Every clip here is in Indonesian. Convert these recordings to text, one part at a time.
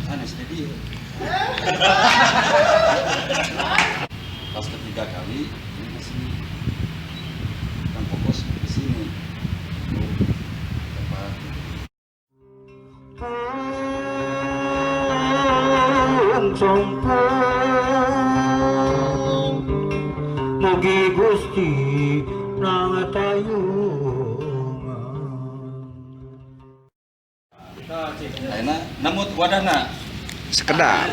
Anestesi. Pas ketiga kali ini masih kan fokus di sini. Tepat. Mugi Gusti nangatayungan. Ayeuna namut wadana Sekedar.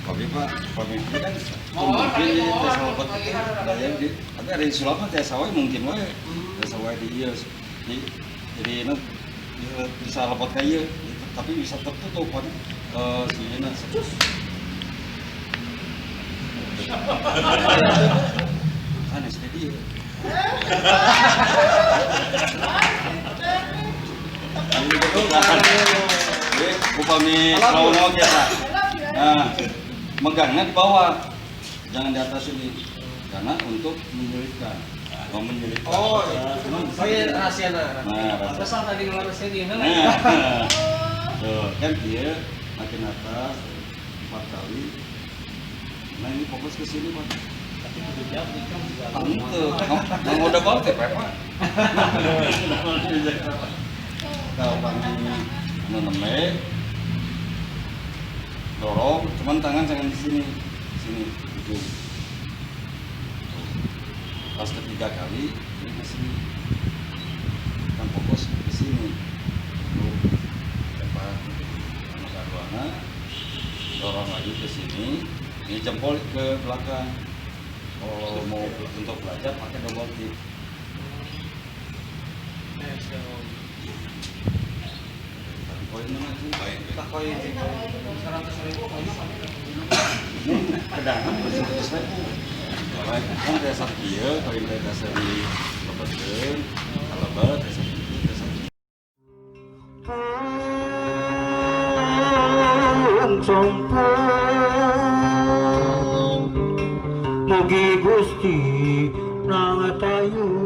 Kopi Pak, kopi ini kan mungkin di tes lopot tapi ada di Sulawesi tes sawai mungkin wae tes sawai di iya jadi bisa lopot kayak tapi bisa tertutup kan si ini anestesi. Upami slow ya Pak. Nah, megangnya di bawah, jangan di atas ini, karena untuk menyulitkan, menyulitkan. Oh, saya rahasia nah. Nah, Pasal tadi ngeluar sini, nah, tuh kan dia makin atas 4 kali. Nah ini fokus ke sini Pak. Tentu, yang udah balik Pak. Kalau kami menemui dorong, cuman tangan jangan di sini, ujung. Pas ketiga kali ini masih kan fokus di sini. Tepat, maka ruangan dorong lagi ke sini, ini jempol ke belakang. Kalau mau untuk belajar pakai double tip. Koin mana sih? Tak koin 100.000 Kedangan berseratus ribu. Kan dasar dia, koin dasar di lebaran, lebaran dasar dasar. Mugi Gusti nangatayungan.